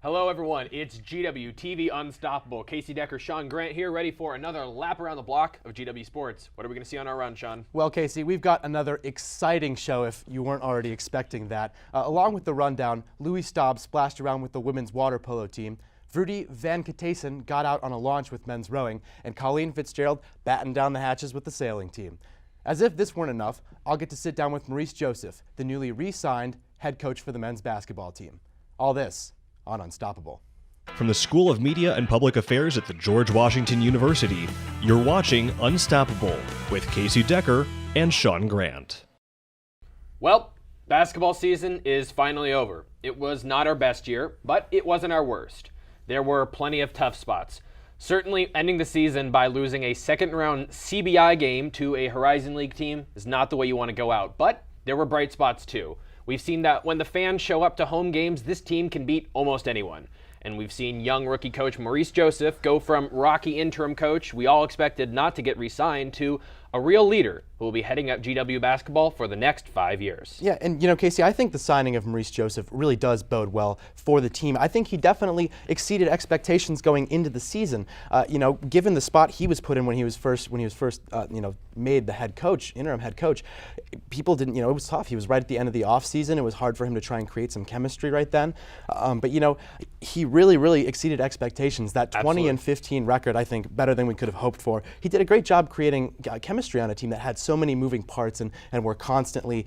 Hello everyone, it's GW TV Unstoppable. Casey Decker, Sean Grant here, ready for another lap around the block of GW Sports. What are we going to see on our run, Sean? Well, Casey, we've got another exciting show if you weren't already expecting that. Along with the rundown, Louis Staub splashed around with the women's water polo team. Vrudi Van Katesen got out on a launch with men's rowing, and Colleen Fitzgerald battened down the hatches with the sailing team. As if this weren't enough, I'll get to sit down with Maurice Joseph, the newly re-signed head coach for the men's basketball team. All this on Unstoppable. From the School of Media and Public Affairs at the George Washington University, you're watching Unstoppable with Casey Decker and Sean Grant. Well, basketball season is finally over. It was not our best year, but it wasn't our worst. There were plenty of tough spots. Certainly ending the season by losing a second-round CBI game to a Horizon League team is not the way you want to go out, but there were bright spots too. We've seen that when the fans show up to home games, this team can beat almost anyone. And we've seen young rookie coach Maurice Joseph go from rocky interim coach we all expected not to get re-signed to a real leader who will be heading up GW basketball for the next 5 years. Yeah, and Casey, I think the signing of Maurice Joseph really does bode well for the team. I think he definitely exceeded expectations going into the season. Given the spot he was put in when he was first made the head coach, interim head coach, people didn't, it was tough. He was right at the end of the offseason. It was hard for him to try and create some chemistry right then. But he really exceeded expectations. That 20-15 record, I think, better than we could have hoped for. He did a great job creating chemistry on a team that had so many moving parts and were constantly,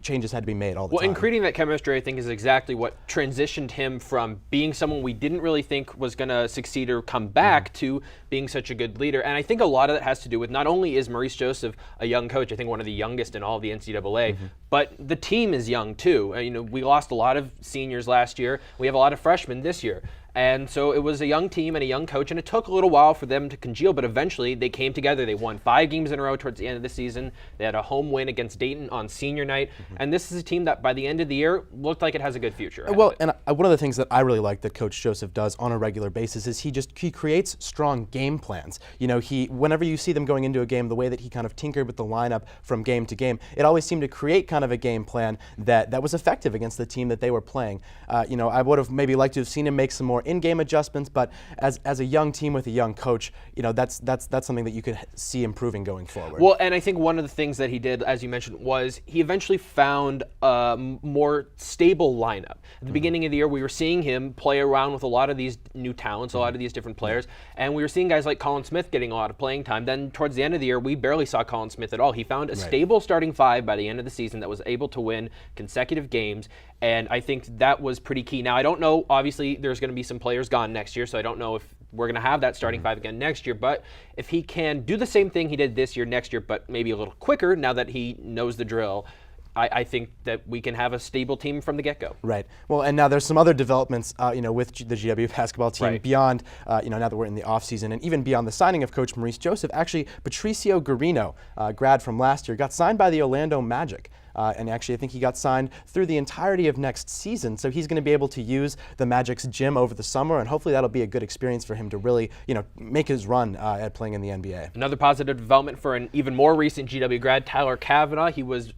changes had to be made all the time. Well, in creating that chemistry, I think is exactly what transitioned him from being someone we didn't really think was going to succeed or come back to being such a good leader. And I think a lot of that has to do with not only is Maurice Joseph a young coach, I think one of the youngest in all of the NCAA, but the team is young too. We lost a lot of seniors last year. We have a lot of freshmen this year. And so it was a young team and a young coach, and it took a little while for them to congeal, but eventually they came together. They won 5 games in a row towards the end of the season. They had a home win against Dayton on senior night, and this is a team that by the end of the year looked like it has a good future. Well, and one of the things that I really like that Coach Joseph does on a regular basis is he creates strong game plans. Whenever you see them going into a game, the way that he kind of tinkered with the lineup from game to game, it always seemed to create kind of a game plan that was effective against the team that they were playing. I would have maybe liked to have seen him make some more in-game adjustments, but as a young team with a young coach, that's something that you could see improving going forward. Well, and I think one of the things that he did, as you mentioned, was he eventually found a more stable lineup. At the beginning of the year, we were seeing him play around with a lot of these new talents, a lot of these different players, and we were seeing guys like Colin Smith getting a lot of playing time. Then towards the end of the year, we barely saw Colin Smith at all. He found a stable starting 5 by the end of the season that was able to win consecutive games, and I think that was pretty key. Now, I don't know, obviously, there's going to be some players gone next year, so I don't know if we're going to have that starting 5 again next year, but if he can do the same thing he did this year, next year, but maybe a little quicker now that he knows the drill, I think that we can have a stable team from the get-go. Right. Well, and now there's some other developments, with the GW basketball team beyond, now that we're in the offseason, and even beyond the signing of Coach Maurice Joseph. Actually, Patricio Garino, grad from last year, got signed by the Orlando Magic. And actually, I think he got signed through the entirety of next season. So he's going to be able to use the Magic's gym over the summer, and hopefully that'll be a good experience for him to really, make his run at playing in the NBA. Another positive development for an even more recent GW grad, Tyler Kavanaugh. He was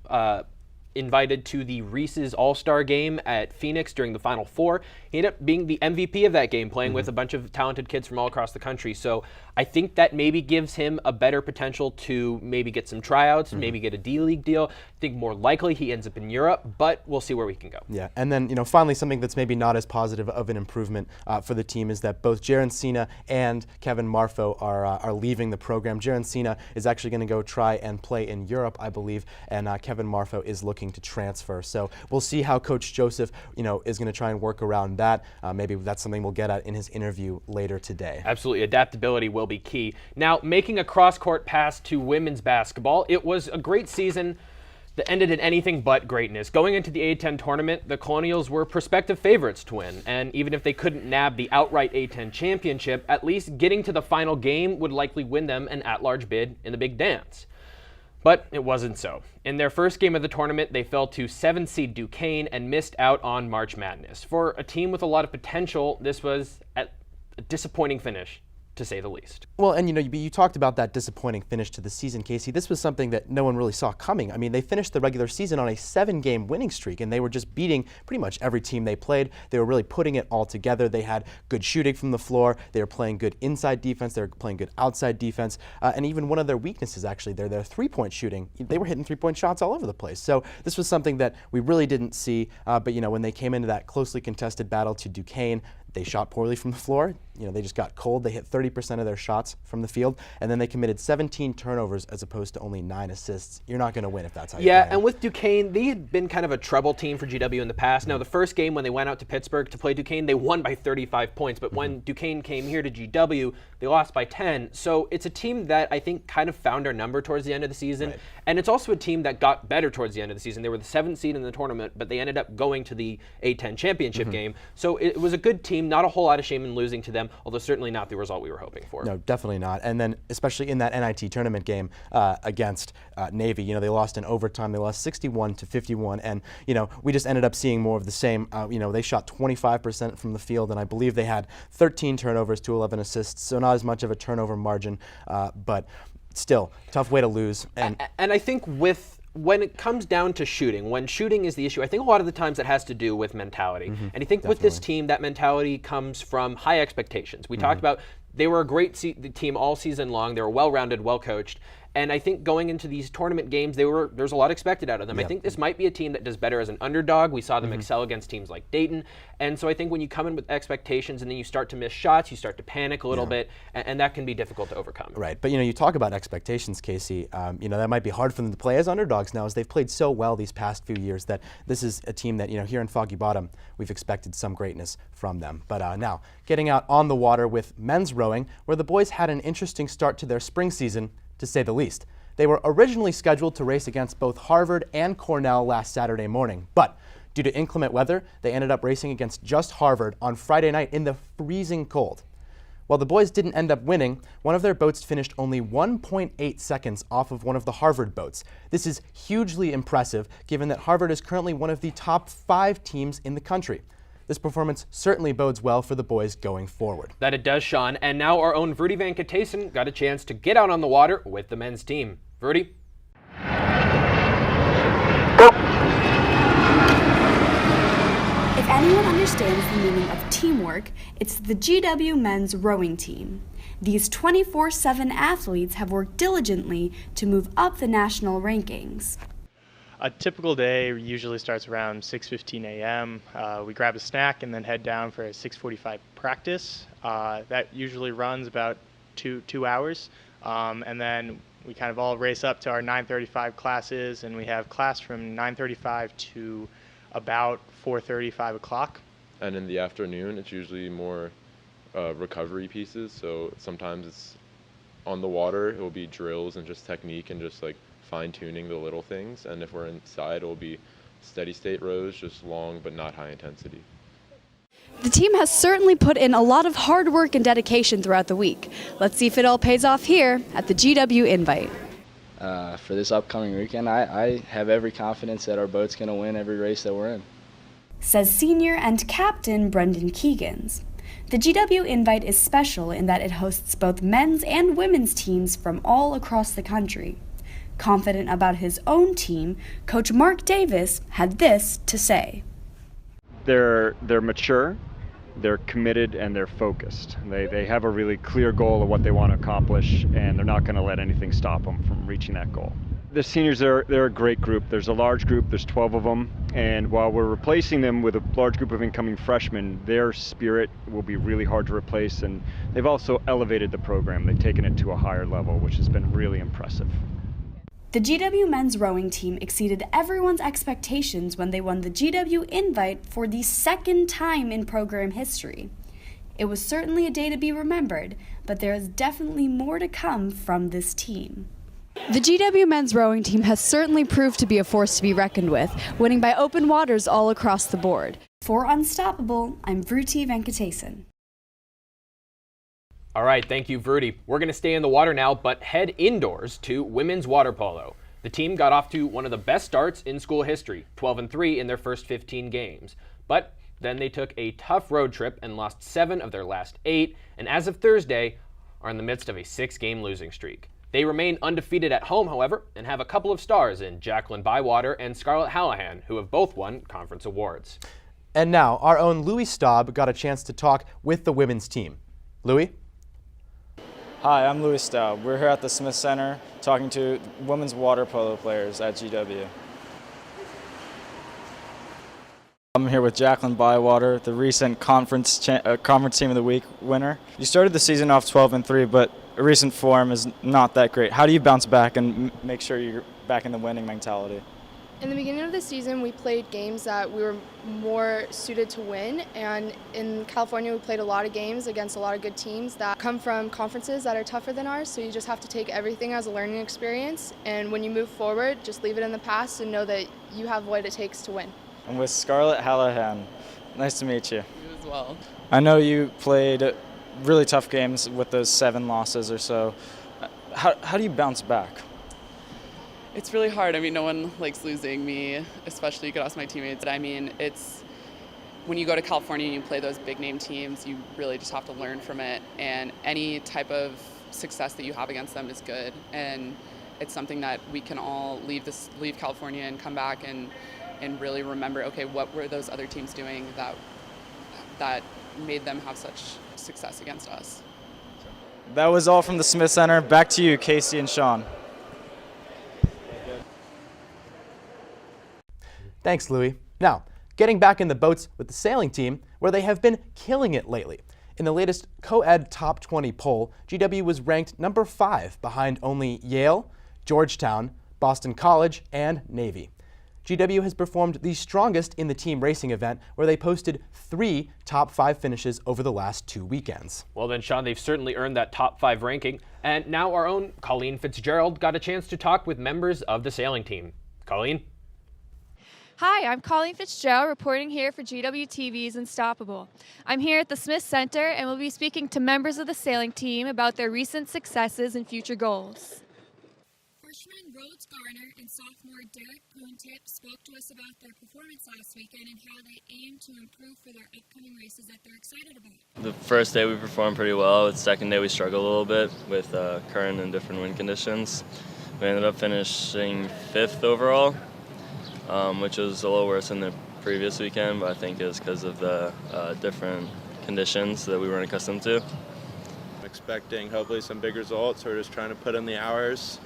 invited to the Reese's All-Star game at Phoenix during the Final Four. He ended up being the MVP of that game, playing with a bunch of talented kids from all across the country. So I think that maybe gives him a better potential to maybe get some tryouts, maybe get a D-League deal. I think more likely he ends up in Europe, but we'll see where we can go. Yeah, and then finally something that's maybe not as positive of an improvement for the team is that both Jaren Cena and Kevin Marfo are leaving the program. Jaren Cena is actually going to go try and play in Europe, I believe, and Kevin Marfo is looking to transfer. So we'll see how Coach Joseph, is going to try and work around that. Maybe that's something we'll get at in his interview later today. Absolutely. Adaptability will be key. Now, making a cross-court pass to women's basketball, it was a great season that ended in anything but greatness. Going into the A-10 tournament, the Colonials were prospective favorites to win, and even if they couldn't nab the outright A-10 championship, at least getting to the final game would likely win them an at-large bid in the Big Dance. But it wasn't so. In their first game of the tournament, they fell to 7th seed Duquesne and missed out on March Madness. For a team with a lot of potential, this was a disappointing finish to say the least. Well, and you talked about that disappointing finish to the season, Casey. This was something that no one really saw coming. I mean, they finished the regular season on a 7-game winning streak, and they were just beating pretty much every team they played. They were really putting it all together. They had good shooting from the floor. They were playing good inside defense. They were playing good outside defense. And even one of their weaknesses, actually, their three-point shooting. They were hitting three-point shots all over the place. So this was something that we really didn't see. But when they came into that closely contested battle to Duquesne, they shot poorly from the floor. They just got cold. They hit 30% of their shots from the field, and then they committed 17 turnovers as opposed to only 9 assists. You're not going to win if that's how you play. And with Duquesne, they had been kind of a trouble team for GW in the past. Now, the first game when they went out to Pittsburgh to play Duquesne, they won by 35 points. But when Duquesne came here to GW, they lost by 10. So it's a team that I think kind of found their number towards the end of the season. Right. And it's also a team that got better towards the end of the season. They were the 7th seed in the tournament, but they ended up going to the A10 championship game. So it was a good team, not a whole lot of shame in losing to them, although certainly not the result we were hoping for. No, definitely not. And then especially in that NIT tournament game against Navy, they lost in overtime. They lost 61-51, and we just ended up seeing more of the same. They shot 25% from the field, and I believe they had 13 turnovers to 11 assists, so not as much of a turnover margin, but still tough way to lose. And I think when it comes down to shooting, when shooting is the issue, I think a lot of the times it has to do with mentality. And I think with this team, that mentality comes from high expectations. We talked about they were a great team all season long. They were well-rounded, well-coached. And I think going into these tournament games, there's a lot expected out of them. I think this might be a team that does better as an underdog. We saw them excel against teams like Dayton. And so I think when you come in with expectations and then you start to miss shots, you start to panic a little bit, and that can be difficult to overcome. Right, but you talk about expectations, Casey. That might be hard for them to play as underdogs now, as they've played so well these past few years that this is a team that, here in Foggy Bottom, we've expected some greatness from them. But now, getting out on the water with men's rowing, where the boys had an interesting start to their spring season, to say the least. They were originally scheduled to race against both Harvard and Cornell last Saturday morning, but due to inclement weather, they ended up racing against just Harvard on Friday night in the freezing cold. While the boys didn't end up winning, one of their boats finished only 1.8 seconds off of one of the Harvard boats. This is hugely impressive, given that Harvard is currently one of the top 5 teams in the country. This performance certainly bodes well for the boys going forward. That it does, Sean. And now our own Vrudi Venkatasen got a chance to get out on the water with the men's team. Vrudi? If anyone understands the meaning of teamwork, it's the GW men's rowing team. These 24/7 athletes have worked diligently to move up the national rankings. A typical day usually starts around 6:15 a.m. We grab a snack and then head down for a 6:45 practice. That usually runs about two hours. And then we kind of all race up to our 9:35 classes, and we have class from 9:35 to about 4:30, 5 o'clock. And in the afternoon, it's usually more recovery pieces. So sometimes it's on the water, it will be drills and just technique and just like fine-tuning the little things, and if we're inside, it will be steady state rows, just long but not high intensity. The team has certainly put in a lot of hard work and dedication throughout the week. Let's see if it all pays off here at the GW Invite. For this upcoming weekend, I have every confidence that our boat's going to win every race that we're in. Says senior and captain Brendan Keegans. The GW Invite is special in that it hosts both men's and women's teams from all across the country. Confident about his own team, Coach Mark Davis had this to say. They're mature, they're committed, and they're focused. They have a really clear goal of what they want to accomplish, and they're not going to let anything stop them from reaching that goal. The seniors, they're a great group. There's a large group, there's 12 of them, and while we're replacing them with a large group of incoming freshmen, their spirit will be really hard to replace, and they've also elevated the program. They've taken it to a higher level, which has been really impressive. The GW men's rowing team exceeded everyone's expectations when they won the GW Invite for the second time in program history. It was certainly a day to be remembered, but there is definitely more to come from this team. The GW men's rowing team has certainly proved to be a force to be reckoned with, winning by open waters all across the board. For Unstoppable, I'm Vrudi Venkatasen. All right, thank you, Vrudi. We're going to stay in the water now, but head indoors to women's water polo. The team got off to one of the best starts in school history, 12-3 in their first 15 games. But then they took a tough road trip and lost 7 of their last 8, and as of Thursday, are in the midst of a 6-game losing streak. They remain undefeated at home, however, and have a couple of stars in Jacqueline Bywater and Scarlett Hallahan, who have both won conference awards. And now, our own Louis Staub got a chance to talk with the women's team. Louis? Hi, I'm Louis Staub. We're here at the Smith Center talking to women's water polo players at GW. I'm here with Jacqueline Bywater, the recent conference Team of the Week winner. You started the season off 12-3, but recent form is not that great. How do you bounce back and make sure you're back in the winning mentality? In the beginning of the season, we played games that we were more suited to win, and in California, we played a lot of games against a lot of good teams that come from conferences that are tougher than ours, so you just have to take everything as a learning experience, and when you move forward, just leave it in the past and know that you have what it takes to win. And with Scarlett Hallahan, nice to meet you. You as well. I know you played really tough games with those 7 losses or so. How do you bounce back? It's really hard. I mean, no one likes losing. Me, especially. You could ask my teammates. I mean, it's when you go to California and you play those big name teams, you really just have to learn from it. And any type of success that you have against them is good. And it's something that we can all leave California and come back and really remember, okay, what were those other teams doing that made them have such success against us. That was all from the Smith Center. Back to you, Casey and Sean. Thanks, Louis. Now, getting back in the boats with the sailing team, where they have been killing it lately. In the latest co-ed top 20 poll, GW was ranked number 5 behind only Yale, Georgetown, Boston College, and Navy. GW has performed the strongest in the team racing event, where they posted 3 top 5 finishes over the last 2 weekends. Well then, Sean, they've certainly earned that top 5 ranking. And now our own Colleen Fitzgerald got a chance to talk with members of the sailing team. Colleen? Hi, I'm Colleen Fitzgerald, reporting here for GWTV's Unstoppable. I'm here at the Smith Center and will be speaking to members of the sailing team about their recent successes and future goals. Freshman Rhodes Garner and sophomore Derek Poontip spoke to us about their performance last weekend and how they aim to improve for their upcoming races that they're excited about. The first day we performed pretty well. The second day we struggled a little bit with current and different wind conditions. We ended up finishing 5th overall, which was a little worse than the previous weekend, but I think it was because of the different conditions that we weren't accustomed to. I'm expecting hopefully some big results. We're just trying to put in the hours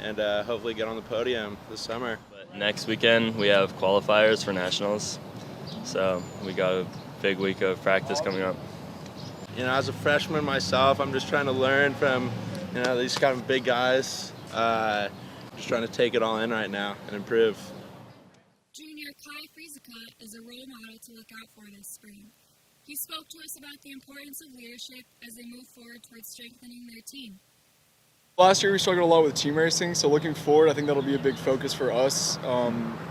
and hopefully get on the podium this summer. But next weekend we have qualifiers for nationals, so we got a big week of practice coming up. You know, as a freshman myself, I'm just trying to learn from these kind of big guys. Just trying to take it all in right now and improve. Junior Kai Friesica is a role model to look out for this spring. He spoke to us about the importance of leadership as they move forward towards strengthening their team. Last year we struggled a lot with team racing, so looking forward I think that'll be a big focus for us.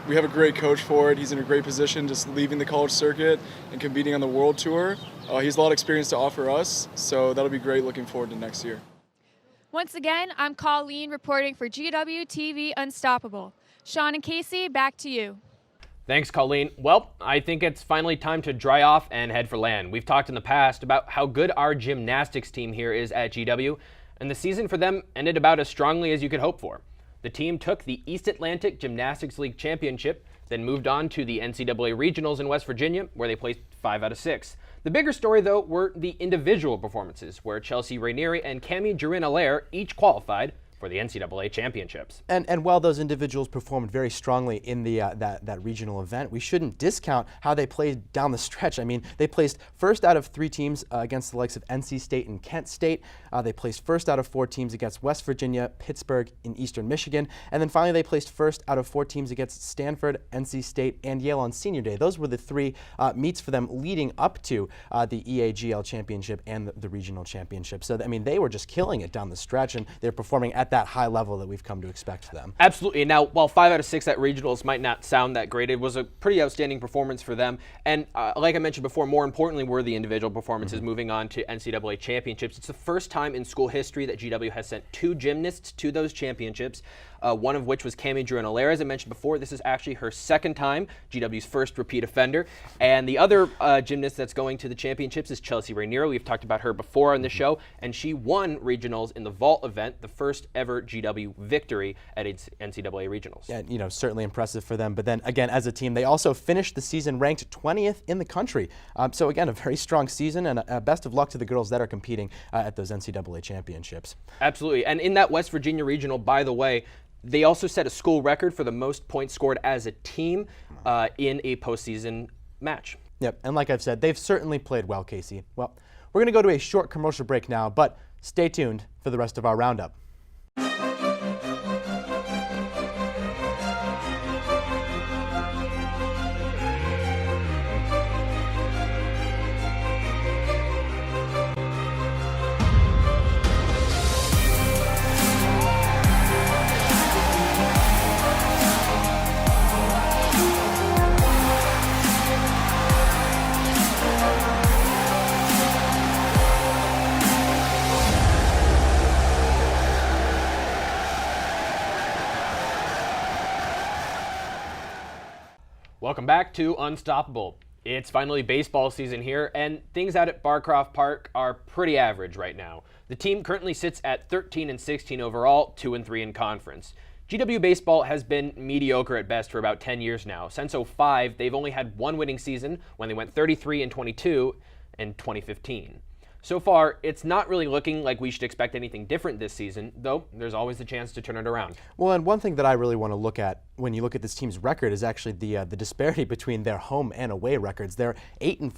We have a great coach for it. He's in a great position just leaving the college circuit and competing on the world tour. He has a lot of experience to offer us, so that'll be great looking forward to next year. Once again, I'm Colleen reporting for GWTV Unstoppable. Sean and Casey, back to you. Thanks, Colleen. Well, I think it's finally time to dry off and head for land. We've talked in the past about how good our gymnastics team here is at GW, and the season for them ended about as strongly as you could hope for. The team took the East Atlantic Gymnastics League Championship, then moved on to the NCAA Regionals in West Virginia, where they placed 5 out of 6. The bigger story, though, were the individual performances, where Chelsea Rainieri and Cami Jurin-Allaire each qualified for the NCAA championships. And while those individuals performed very strongly in the that regional event, we shouldn't discount how they played down the stretch. I mean, they placed first out of 3 teams against the likes of NC State and Kent State. They placed first out of 4 teams against West Virginia, Pittsburgh, and Eastern Michigan. And then finally, they placed first out of 4 teams against Stanford, NC State, and Yale on senior day. Those were the 3 meets for them leading up to the EAGL championship and the regional championship. So, I mean, they were just killing it down the stretch, and they're performing at that high level that we've come to expect for them. Absolutely. And now, while 5 out of 6 at regionals might not sound that great, it was a pretty outstanding performance for them. And like I mentioned before, more importantly were the individual performances moving on to NCAA championships. It's the first time in school history that GW has sent 2 gymnasts to those championships. One of which was Cammie Druin-Allaire. As I mentioned before, this is actually her second time, GW's first repeat offender. And the other gymnast that's going to the championships is Chelsea Raniero. We've talked about her before on the show, and she won regionals in the vault event, the first ever GW victory at NCAA regionals. Yeah, certainly impressive for them. But then again, as a team, they also finished the season ranked 20th in the country. So again, a very strong season, and best of luck to the girls that are competing at those NCAA championships. Absolutely. And in that West Virginia regional, by the way, they also set a school record for the most points scored as a team in a postseason match. Yep, and like I've said, they've certainly played well, Casey. Well, we're going to go to a short commercial break now, but stay tuned for the rest of our roundup. Welcome back to Unstoppable. It's finally baseball season here, and things out at Barcroft Park are pretty average right now. The team currently sits at 13-16 overall, 2-3 in conference. GW baseball has been mediocre at best for about 10 years now. Since 2005, they've only had one winning season when they went 33-22 in 2015. So far, it's not really looking like we should expect anything different this season, though there's always the chance to turn it around. Well, and one thing that I really want to look at when you look at this team's record is actually the disparity between their home and away records. They're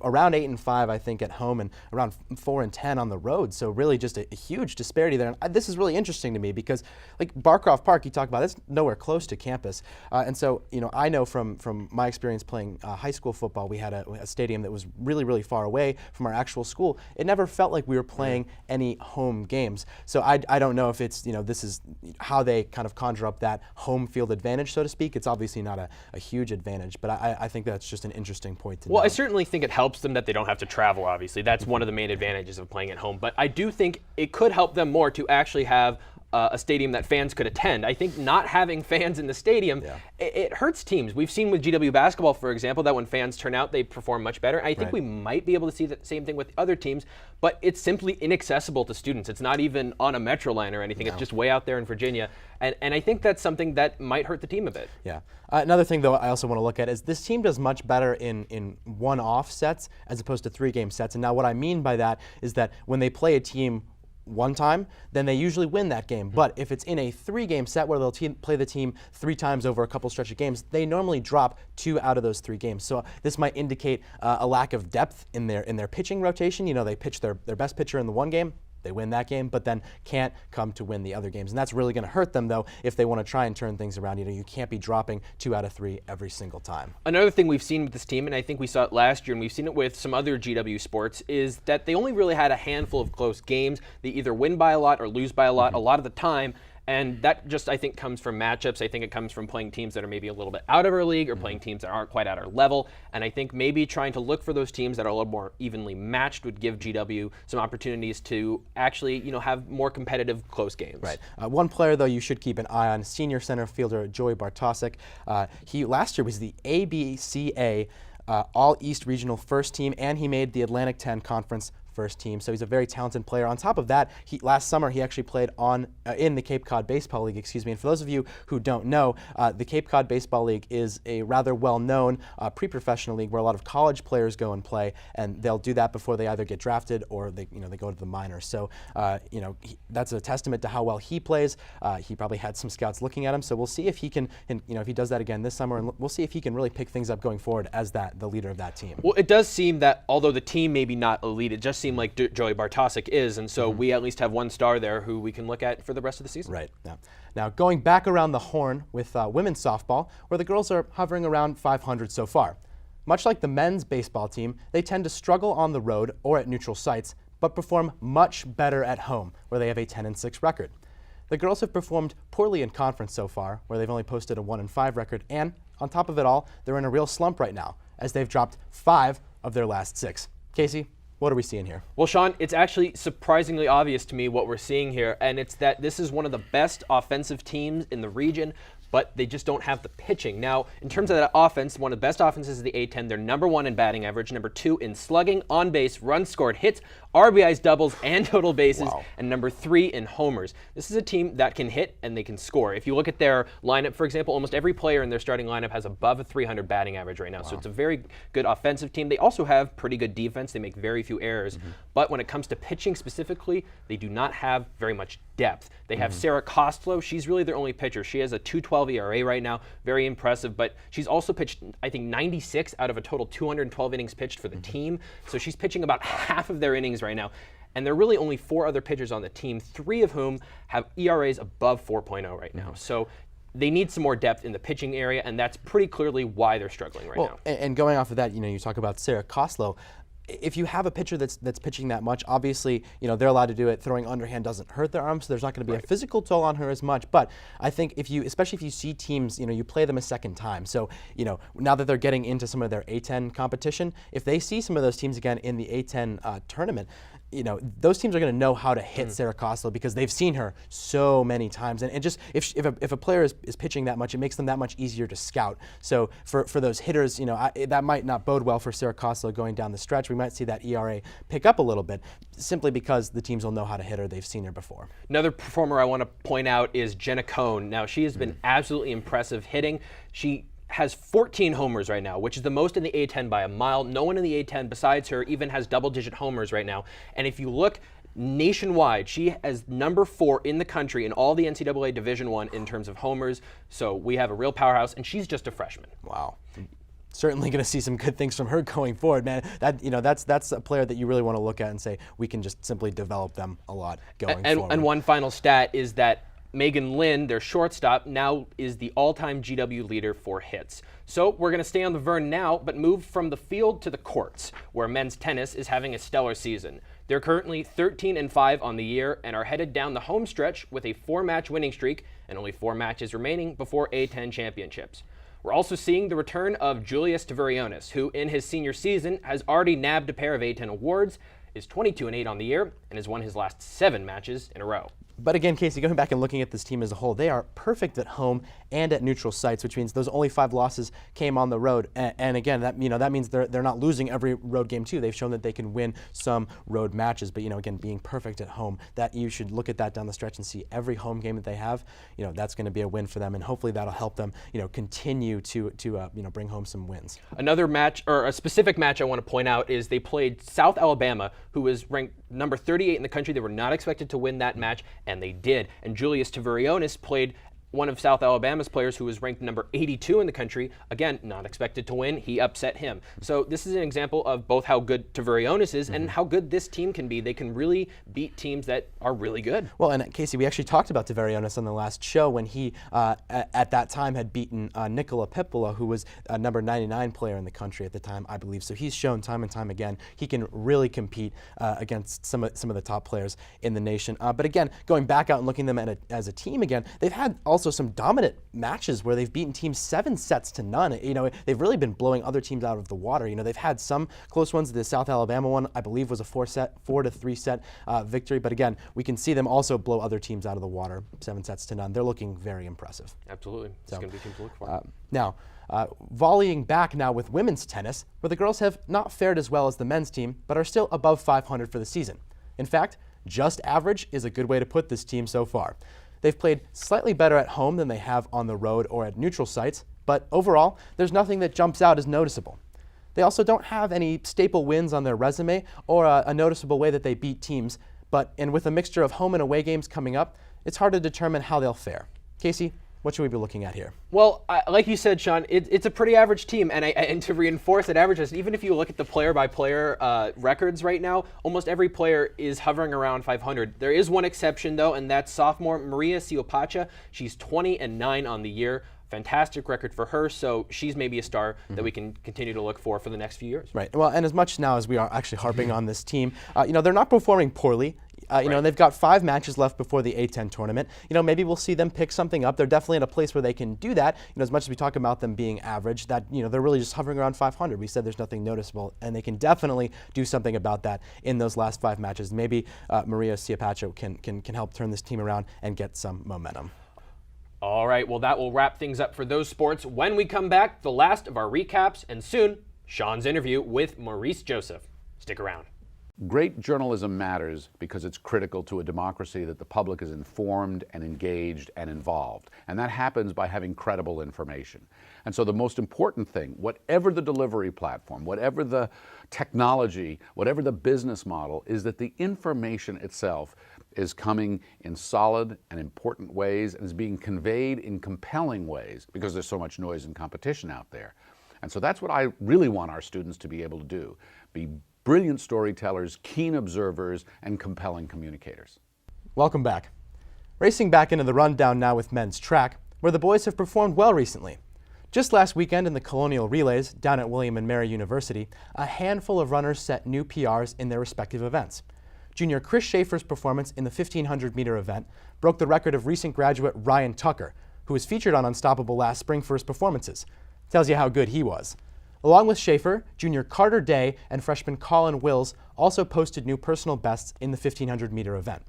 around 8-5, I think, at home, and around 4-10 on the road. So really, just a huge disparity there. And this is really interesting to me because, like Barcroft Park, you talk about, it's nowhere close to campus. And so, I know from my experience playing high school football, we had a stadium that was really, really far away from our actual school. It never felt like we were playing any home games. So I don't know if it's, this is how they kind of conjure up that home field advantage, so to speak. It's obviously not a huge advantage, but I think that's just an interesting point to Well, note. I certainly think it helps them that they don't have to travel, obviously. That's one of the main advantages of playing at home. But I do think it could help them more to actually have a stadium that fans could attend. I think not having fans in the stadium, it hurts teams. We've seen with GW basketball, for example, that when fans turn out, they perform much better. I think we might be able to see the same thing with other teams, but it's simply inaccessible to students. It's not even on a metro line or anything. It's just way out there in Virginia. And I think that's something that might hurt the team a bit. Yeah. Another thing, though, I also want to look at is this team does much better in one-off sets as opposed to 3-game sets. And now what I mean by that is that when they play a team one time, then they usually win that game. But if it's in a 3-game set where they'll play the team 3 times over a couple stretch of games, they normally drop 2 out of those 3 games. So this might indicate a lack of depth in their pitching rotation. They pitch their best pitcher in the one game, they win that game, but then can't come to win the other games. And that's really going to hurt them, though, if they want to try and turn things around. You can't be dropping 2 out of 3 every single time. Another thing we've seen with this team, and I think we saw it last year, and we've seen it with some other GW sports, is that they only really had a handful of close games. They either win by a lot or lose by a lot of the time. And that just, I think, comes from matchups. I think it comes from playing teams that are maybe a little bit out of our league or playing teams that aren't quite at our level. And I think maybe trying to look for those teams that are a little more evenly matched would give GW some opportunities to actually, have more competitive close games. Right. One player, though, you should keep an eye on, senior center fielder Joey Bartosik. He last year was the ABCA All-East Regional First Team, and he made the Atlantic 10 Conference First Team. So he's a very talented player. On top of that, last summer he actually played in the Cape Cod Baseball League, And for those of you who don't know, the Cape Cod Baseball League is a rather well-known pre-professional league where a lot of college players go and play, and they'll do that before they either get drafted or they go to the minors. So that's a testament to how well he plays. He probably had some scouts looking at him, so we'll see if he can, if he does that again this summer, and we'll see if he can really pick things up going forward as the leader of that team. Well, it does seem that although the team maybe not elite, it just seem like Joey Bartosik is, and so we at least have one star there who we can look at for the rest of the season. Right. Now going back around the horn with women's softball, where the girls are hovering around 500 so far. Much like the men's baseball team, they tend to struggle on the road or at neutral sites, but perform much better at home, where they have a 10-6 record. the girls have performed poorly in conference so far, where they've only posted a 1-5 record, and on top of it all, they're in a real slump right now, as they've dropped 5 of their last 6. Casey, what are we seeing here? Well, Sean, it's actually surprisingly obvious to me what we're seeing here, and it's that this is one of the best offensive teams in the region, but they just don't have the pitching. Now, in terms of that offense, one of the best offenses is the A10. They're number 1 in batting average, number 2 in slugging, on base, runs scored, hits, RBIs, doubles, and total bases, and number 3 in homers. This is a team that can hit and they can score. If you look at their lineup, for example, almost every player in their starting lineup has above a 300 batting average right now. So it's a very good offensive team. They also have pretty good defense. They make very few errors. But when it comes to pitching specifically, they do not have very much depth. They have Sarah Kostlow. She's really their only pitcher. She has a 2.12 ERA right now. Very impressive. But she's also pitched, I think, 96 out of a total 212 innings pitched for the team. So she's pitching about half of their innings right now. And there are really only 4 other pitchers on the team, 3 of whom have ERAs above 4.0 right now. So they need some more depth in the pitching area, and that's pretty clearly why they're struggling right now. And going off of that, you talk about Sarah Kostlow. If you have a pitcher that's pitching that much, obviously, they're allowed to do it. Throwing underhand doesn't hurt their arms, so there's not going to be a physical toll on her as much. But I think especially if you see teams, you play them a second time. So, now that they're getting into some of their A10 competition, if they see some of those teams again in the A10 tournament, those teams are going to know how to hit Sarah Kostlow because they've seen her so many times. And just if a player is pitching that much, it makes them that much easier to scout. So for those hitters, that might not bode well for Sarah Kostlow going down the stretch. We might see that ERA pick up a little bit simply because the teams will know how to hit her. They've seen her before. Another performer I want to point out is Jenna Cohn. Now, she has been absolutely impressive hitting. She has 14 homers right now, which is the most in the A10 by a mile. No one in the A10 besides her even has double-digit homers right now. And if you look nationwide, she is number 4 in the country in all the NCAA Division I in terms of homers. So we have a real powerhouse, and she's just a freshman. Wow. Certainly going to see some good things from her going forward, man. That's a player that you really want to look at and say we can just simply develop them a lot going forward. And one final stat is that Megan Lynn, their shortstop, now is the all-time GW leader for hits. So we're going to stay on the Vern now, but move from the field to the courts, where men's tennis is having a stellar season. They're currently 13-5 on the year and are headed down the home stretch with a 4-match winning streak and only 4 matches remaining before A10 championships. We're also seeing the return of Julius Tverionis, who in his senior season has already nabbed a pair of A10 awards, is 22-8 on the year, and has won his last 7 matches in a row. But again, Casey, going back and looking at this team as a whole, they are perfect at home and at neutral sites, which means those only 5 losses came on the road. And again, that means they're not losing every road game too. They've shown that they can win some road matches. But again, being perfect at home, that you should look at that down the stretch and see every home game that they have. That's going to be a win for them, and hopefully that'll help them continue to bring home some wins. Another match, or a specific match I want to point out, is they played South Alabama, who was ranked number 38 in the country. They were not expected to win that match, and they did. And Julius Tverionis played one of South Alabama's players who was ranked number 82 in the country. Again, not expected to win. He upset him. So this is an example of both how good Tverionis is and how good this team can be. They can really beat teams that are really good. Well, and Casey, we actually talked about Tverionis on the last show when he, at that time, had beaten Nicola Pippola, who was a number 99 player in the country at the time, I believe. So he's shown time and time again he can really compete against some of the top players in the nation. But again, going back out and looking at them as a team again, they've had also some dominant matches where they've beaten teams 7-0. They've really been blowing other teams out of the water. They've had some close ones. The South Alabama one, I believe, was a 4-3 set victory. But again, we can see them also blow other teams out of the water 7-0. They're looking very impressive. Absolutely. It's going to be a team to look for. Now, volleying back now with women's tennis, where the girls have not fared as well as the men's team, but are still above 500 for the season. In fact, just average is a good way to put this team so far. They've played slightly better at home than they have on the road or at neutral sites, but overall, there's nothing that jumps out as noticeable. They also don't have any staple wins on their resume or a noticeable way that they beat teams, and with a mixture of home and away games coming up, it's hard to determine how they'll fare. Casey, what should we be looking at here? Well, like you said, Sean, it's a pretty average team, and to reinforce that averageness, even if you look at the player-by-player records right now, almost every player is hovering around 500. There is one exception, though, and that's sophomore Maria Siopacha. She's 20-9 on the year. Fantastic record for her, so she's maybe a star that we can continue to look for the next few years. Right. Well, and as much now as we are actually harping on this team, they're not performing poorly. You know, and they've got 5 matches left before the A10 tournament. You know, maybe we'll see them pick something up. They're definitely in a place where they can do that. You know, as much as we talk about them being average, that, you know, they're really just hovering around 500. We said there's nothing noticeable, and they can definitely do something about that in those last 5 matches. Maybe Maria Schiapaccio can help turn this team around and get some momentum. All right, well, that will wrap things up for those sports. When we come back, the last of our recaps, and soon, Sean's interview with Maurice Joseph. Stick around. Great journalism matters because it's critical to a democracy that the public is informed and engaged and involved. And that happens by having credible information. And so the most important thing, whatever the delivery platform, whatever the technology, whatever the business model, is that the information itself is coming in solid and important ways and is being conveyed in compelling ways because there's so much noise and competition out there. And so that's what I really want our students to be able to do, be brilliant storytellers, keen observers, and compelling communicators. Welcome back. Racing back into the rundown now with men's track, where the boys have performed well recently. Just last weekend in the Colonial Relays down at William & Mary University, a handful of runners set new PRs in their respective events. Junior Chris Schaefer's performance in the 1500-meter event broke the record of recent graduate Ryan Tucker, who was featured on Unstoppable last spring for his performances. Tells you how good he was. Along with Schaefer, junior Carter Day and freshman Colin Wills also posted new personal bests in the 1500-meter event.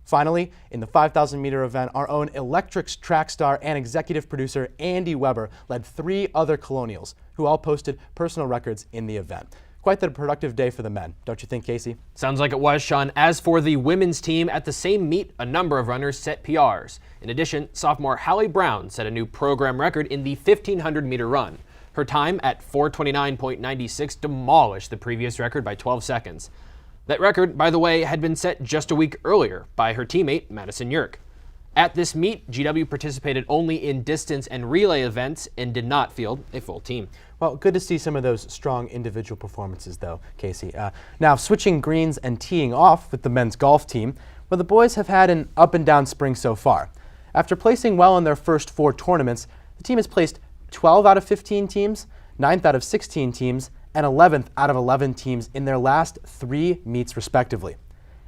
Finally, in the 5,000-meter event, our own electric track star and executive producer Andy Weber led 3 other Colonials, who all posted personal records in the event. Quite the productive day for the men, don't you think, Casey? Sounds like it was, Sean. As for the women's team, at the same meet, a number of runners set PRs. In addition, sophomore Hallie Brown set a new program record in the 1,500-meter run. Her time at 4:29.96 demolished the previous record by 12 seconds. That record, by the way, had been set just a week earlier by her teammate, Madison Yerk. At this meet, GW participated only in distance and relay events and did not field a full team. Well, good to see some of those strong individual performances, though, Casey. Now, switching greens and teeing off with the men's golf team, where the boys have had an up-and-down spring so far. After placing well in their first 4 tournaments, the team has placed 12 out of 15 teams, 9th out of 16 teams, and 11th out of 11 teams in their last 3 meets respectively.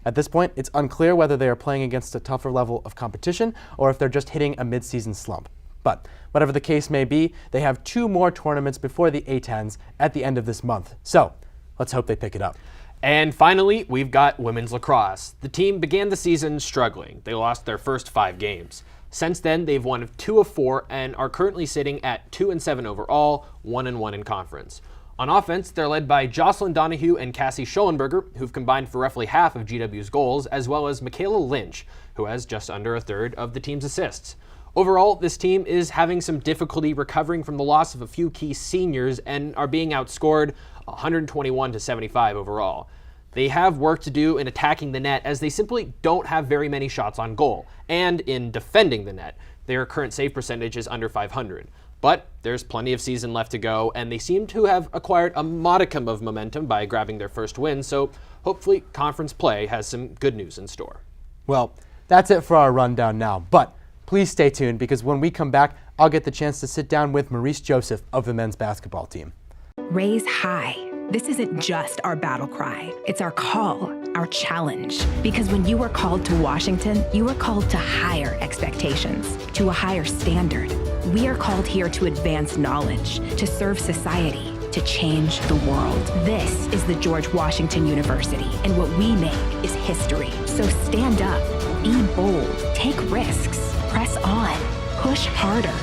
At this point, it's unclear whether they are playing against a tougher level of competition or if they're just hitting a mid-season slump. But whatever the case may be, they have 2 more tournaments before the A10s at the end of this month. So let's hope they pick it up. And finally, we've got women's lacrosse. The team began the season struggling. They lost their first 5 games. Since then, they've won 2 of 4 and are currently sitting at 2-7 overall, 1-1 in conference. On offense, they're led by Jocelyn Donahue and Cassie Schollenberger, who've combined for roughly half of GW's goals, as well as Michaela Lynch, who has just under a third of the team's assists. Overall, this team is having some difficulty recovering from the loss of a few key seniors and are being outscored 121-75 overall. They have work to do in attacking the net as they simply don't have very many shots on goal, and in defending the net. Their current save percentage is under 500. But there's plenty of season left to go, and they seem to have acquired a modicum of momentum by grabbing their first win, so hopefully conference play has some good news in store. Well, that's it for our rundown now, but please stay tuned because when we come back, I'll get the chance to sit down with Maurice Joseph of the men's basketball team. Raise high. This isn't just our battle cry. It's our call, our challenge. Because when you are called to Washington, you are called to higher expectations, to a higher standard. We are called here to advance knowledge, to serve society, to change the world. This is the George Washington University, and what we make is history. So stand up, be bold, take risks, press on, push harder,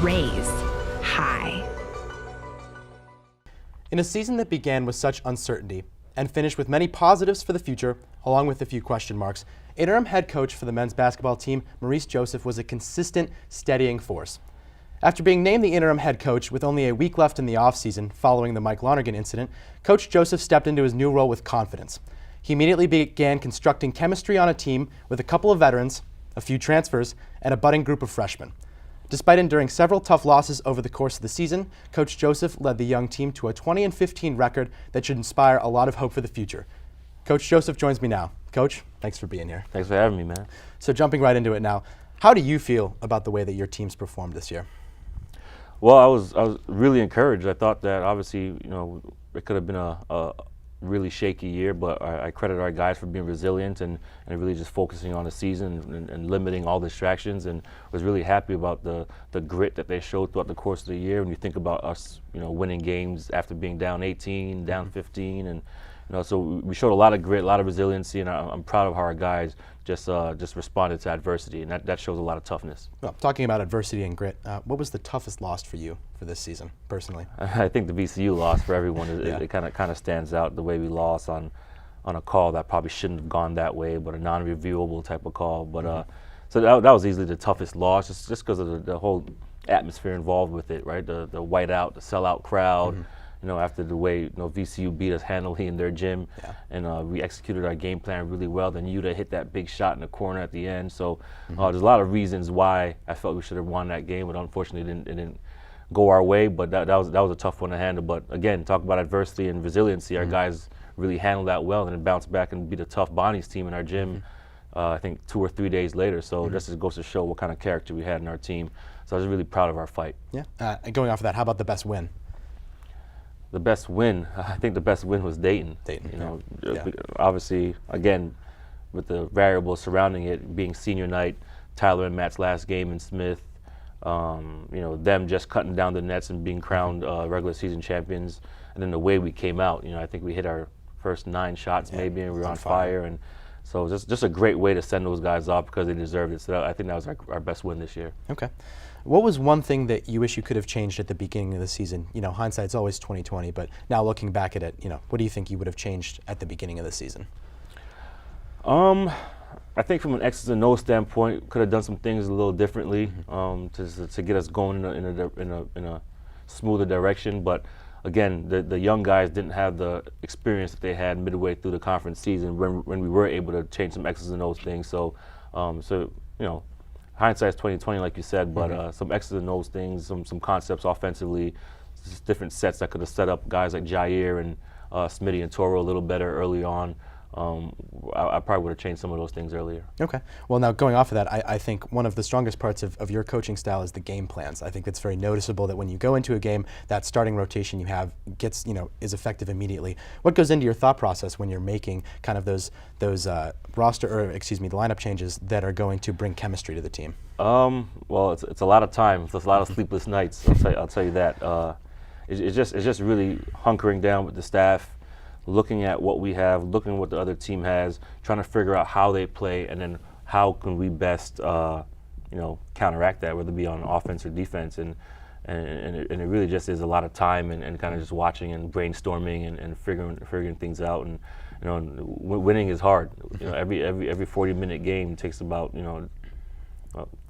raise high. In a season that began with such uncertainty and finished with many positives for the future, along with a few question marks, interim head coach for the men's basketball team, Maurice Joseph, was a consistent, steadying force. After being named the interim head coach with only a week left in the offseason following the Mike Lonergan incident, Coach Joseph stepped into his new role with confidence. He immediately began constructing chemistry on a team with a couple of veterans, a few transfers, and a budding group of freshmen. Despite enduring several tough losses over the course of the season, Coach Joseph led the young team to a 20-15 record that should inspire a lot of hope for the future. Coach Joseph joins me now. Coach, thanks for being here. Thanks for having me, man. So jumping right into it now, how do you feel about the way that your team's performed this year? Well, I was really encouraged. I thought that obviously, it could have been a really shaky year, but I credit our guys for being resilient and really just focusing on the season and limiting all distractions, and was really happy about the grit that they showed throughout the course of the year. When you think about us, winning games after being down 18, down 15, and so we showed a lot of grit, a lot of resiliency, and I'm proud of how our guys just responded to adversity, and that shows a lot of toughness. Well, talking about adversity and grit, what was the toughest loss for you for this season, personally? I think the VCU loss for everyone, it kind of stands out, the way we lost on a call that probably shouldn't have gone that way, but a non-reviewable type of call. But so that was easily the toughest loss, just because of the whole atmosphere involved with it, right? The whiteout, the sellout crowd. After the way VCU beat us handily in their gym, and we executed our game plan really well. Then Utah hit that big shot in the corner at the end. So there's a lot of reasons why I felt we should have won that game, but unfortunately it didn't go our way. But that was a tough one to handle. But again, talk about adversity and resiliency. Our guys really handled that well, and then bounced back and beat a tough Bonnie's team in our gym. I think 2 or 3 days later. So just goes to show what kind of character we had in our team. So I was really proud of our fight. Yeah. Going off of that, how about the best win? The best win, I think the best win was Dayton. Obviously, again, with the variables surrounding it, being senior night, Tyler and Matt's last game in Smith, them just cutting down the nets and being crowned regular season champions, and then the way we came out. I think we hit our first 9 shots maybe, and we were on fire. And so just a great way to send those guys off because they deserved it. So I think that was our best win this year. Okay. What was one thing that you wish you could have changed at the beginning of the season? Hindsight's always 20/20, but now looking back at it, what do you think you would have changed at the beginning of the season? I think from an X's and O's standpoint, could have done some things a little differently to get us going in a smoother direction. But again, the young guys didn't have the experience that they had midway through the conference season when we were able to change some X's and O's things. So hindsight's 20/20, like you said, but some X's and O's things, some concepts offensively, just different sets that could have set up guys like Jair and Smitty and Toro a little better early on. I probably would have changed some of those things earlier. Okay. Well, now going off of that, I think one of the strongest parts of your coaching style is the game plans. I think it's very noticeable that when you go into a game, that starting rotation you have is effective immediately. What goes into your thought process when you're making kind of those the lineup changes that are going to bring chemistry to the team? Well, it's a lot of time. It's a lot of sleepless nights. I'll tell you that. It's just really hunkering down with the staff, looking at what we have, looking at what the other team has, trying to figure out how they play, and then how can we best, counteract that, whether it be on offense or defense. And it really just is a lot of time and kind of just watching and brainstorming and figuring things out. And winning is hard. Every 40-minute game takes about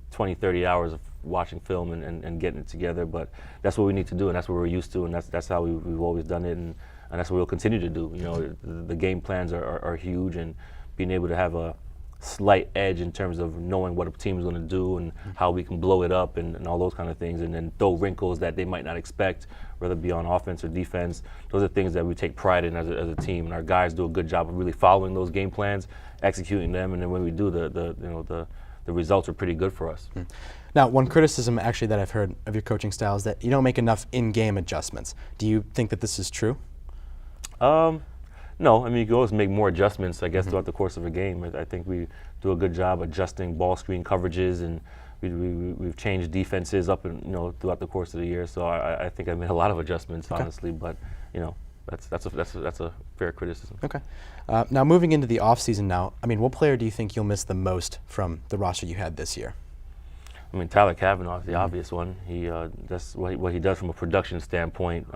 20, 30 hours of watching film and getting it together. But that's what we need to do, and that's what we're used to, and that's how we've always done it. And that's what we'll continue to do. The game plans are huge, and being able to have a slight edge in terms of knowing what a team is going to do and how we can blow it up and all those kind of things, and then throw wrinkles that they might not expect, whether it be on offense or defense. Those are things that we take pride in as a team, and our guys do a good job of really following those game plans, executing them, and then when we do, the results are pretty good for us. Now, one criticism actually that I've heard of your coaching style is that you don't make enough in-game adjustments. Do you think that this is true? No, I mean, you can always make more adjustments, I guess, throughout the course of a game. I think we do a good job adjusting ball screen coverages, and we've changed defenses up and throughout the course of the year. So I think I made a lot of adjustments, honestly. But that's a fair criticism. Okay. Now moving into the off season now, I mean, what player do you think you'll miss the most from the roster you had this year? I mean, Tyler Kavanaugh is the obvious one. That's what he does from a production standpoint.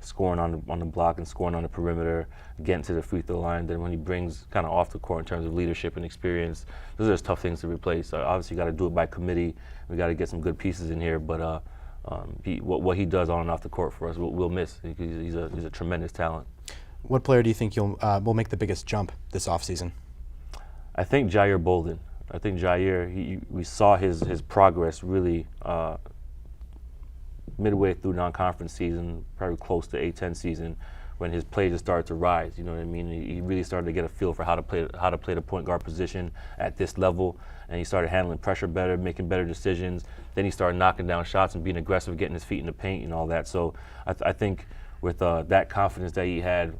Scoring on the block and scoring on the perimeter, getting to the free throw line. Then when he brings kind of off the court in terms of leadership and experience, those are just tough things to replace. Obviously, you got to do it by committee. We got to get some good pieces in here. But what he does on and off the court for us, we'll miss. He's a tremendous talent. What player do you think will make the biggest jump this offseason? I think Jair Bolden. I think Jair. We saw his progress really. Midway through non-conference season, probably close to A-10 season, when his play just started to rise. You know what I mean? He really started to get a feel for how to play the point guard position at this level, and he started handling pressure better, making better decisions. Then he started knocking down shots and being aggressive, getting his feet in the paint and all that. So I think with that confidence that he had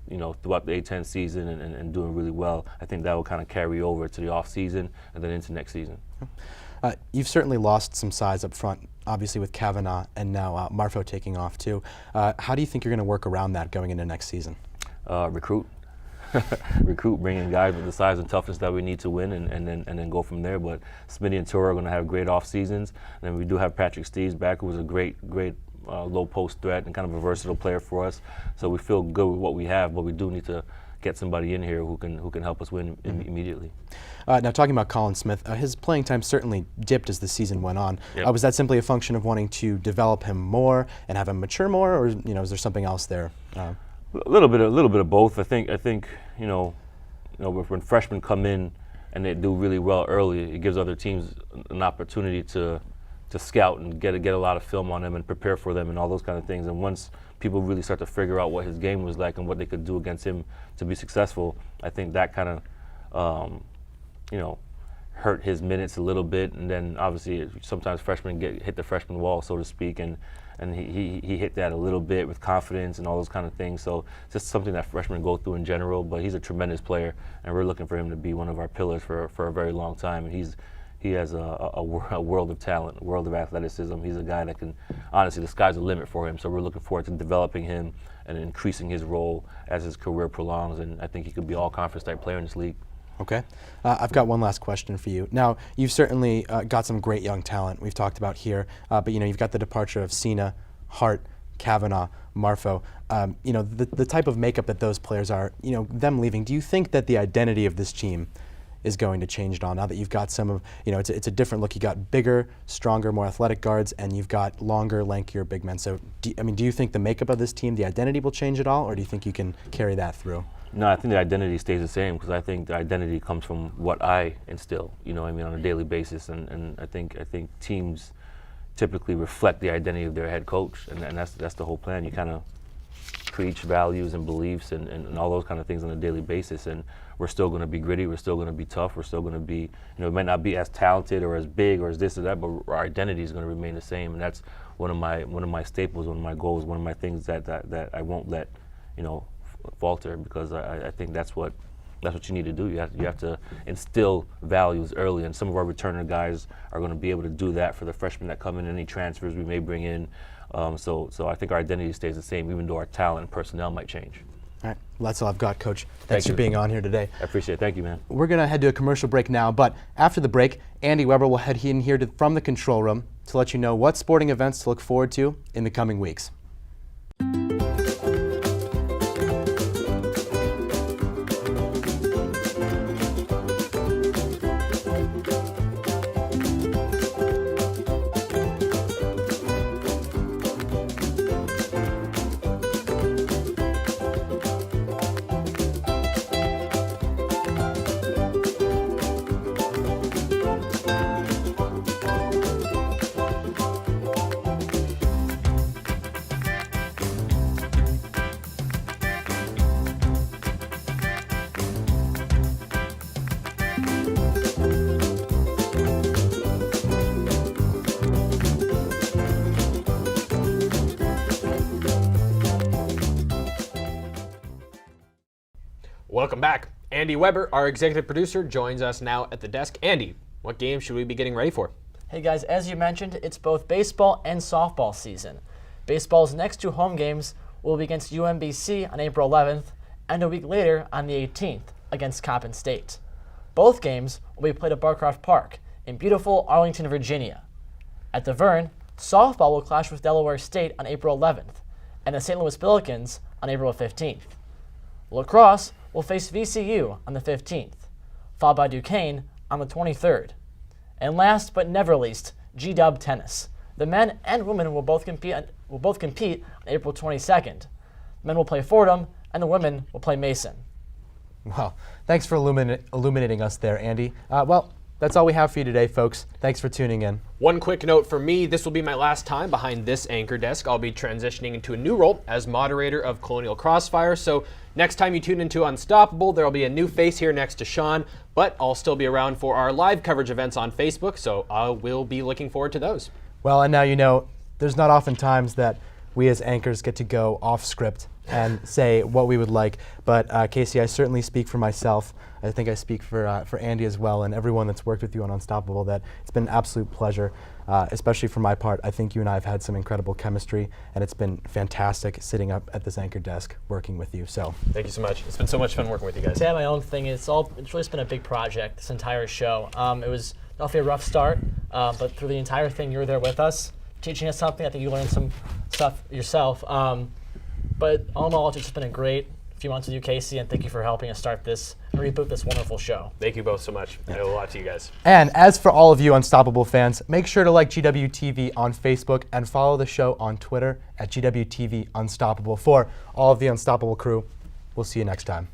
throughout the A10 season and doing really well. I think that will kind of carry over to the off season and then into next season. You've certainly lost some size up front, obviously with Kavanaugh and now Marfo taking off too. How do you think you're going to work around that going into next season? Recruit, bring in guys with the size and toughness that we need to win, and then go from there. But Smitty and Tura are going to have great off seasons, and then we do have Patrick Steves back, who was a great low post threat and kind of a versatile player for us. So we feel good with what we have, but we do need to get somebody in here who can help us win immediately. Now talking about Colin Smith, his playing time certainly dipped as the season went on. Yep. Was that simply a function of wanting to develop him more and have him mature more, or is there something else there? A little bit of both. I think when freshmen come in and they do really well early, it gives other teams an opportunity to scout and get a lot of film on them and prepare for them and all those kind of things. And once people really start to figure out what his game was like and what they could do against him to be successful, I think that kind of hurt his minutes a little bit. And then obviously sometimes freshmen hit the freshman wall, so to speak, and he hit that a little bit with confidence and all those kind of things. So it's just something that freshmen go through in general, but he's a tremendous player, and we're looking for him to be one of our pillars for a very long time. And he has a world of talent, a world of athleticism. He's a guy that can, honestly, the sky's the limit for him. So we're looking forward to developing him and increasing his role as his career prolongs. And I think he could be all-conference type player in this league. Okay. I've got one last question for you. Now, you've certainly got some great young talent we've talked about here, but you've got the departure of Cena, Hart, Kavanaugh, Marfo. The type of makeup that those players are, them leaving, do you think that the identity of this team is going to change at all now that you've got some of, it's a different look. You got bigger, stronger, more athletic guards, and you've got longer, lankier big men. So, do you think the makeup of this team, the identity will change at all, or do you think you can carry that through? No, I think the identity stays the same, because I think the identity comes from what I instill, on a daily basis, and I think teams typically reflect the identity of their head coach, and that's the whole plan. You kind of preach values and beliefs and all those kind of things on a daily basis, and we're still going to be gritty, we're still going to be tough, we're still going to be, it might not be as talented or as big or as this or that, but our identity is going to remain the same, and that's one of my staples, one of my goals, one of my things that I won't let, falter, because I think that's what you need to do. You have to instill values early, and some of our returner guys are going to be able to do that for the freshmen that come in, any transfers we may bring in. So I think our identity stays the same, even though our talent and personnel might change. All right, well, that's all I've got, Coach. Thanks for being on here today. I appreciate it. Thank you, man. We're going to head to a commercial break now, but after the break, Andy Weber will head in here from the control room to let you know what sporting events to look forward to in the coming weeks. Welcome back. Andy Weber, our executive producer, joins us now at the desk. Andy, what game should we be getting ready for? Hey guys, as you mentioned, it's both baseball and softball season. Baseball's next two home games will be against UMBC on April 11th and a week later on the 18th against Coppin State. Both games will be played at Barcroft Park in beautiful Arlington, Virginia. At the Vern, softball will clash with Delaware State on April 11th and the St. Louis Billikens on April 15th. Lacrosse will face VCU on the 15th, followed by Duquesne on the 23rd. And last but never least, G-Dub tennis. The men and women will both compete on April 22nd. The men will play Fordham, and the women will play Mason. Well, thanks for illuminating us there, Andy. Well, that's all we have for you today, folks. Thanks for tuning in. One quick note for me, this will be my last time behind this anchor desk. I'll be transitioning into a new role as moderator of Colonial Crossfire, so next time you tune into Unstoppable, there will be a new face here next to Sean, but I'll still be around for our live coverage events on Facebook, so I will be looking forward to those. Well, and now there's not often times that we as anchors get to go off script and say what we would like. But Casey, I certainly speak for myself. I think I speak for Andy as well, and everyone that's worked with you on Unstoppable, that it's been an absolute pleasure, especially for my part. I think you and I have had some incredible chemistry, and it's been fantastic sitting up at this anchor desk working with you. So thank you so much. It's been so much fun working with you guys. To add my own thing, it's really been a big project, this entire show. It was definitely a rough start, but through the entire thing, you were there with us, teaching us something. I think you learned some stuff yourself. But all in all, it's just been a great few months with you, Casey, and thank you for helping us start this and reboot this wonderful show. Thank you both so much. I owe a lot to you guys. And as for all of you Unstoppable fans, make sure to like GWTV on Facebook and follow the show on Twitter at GWTV Unstoppable. For all of the Unstoppable crew, we'll see you next time.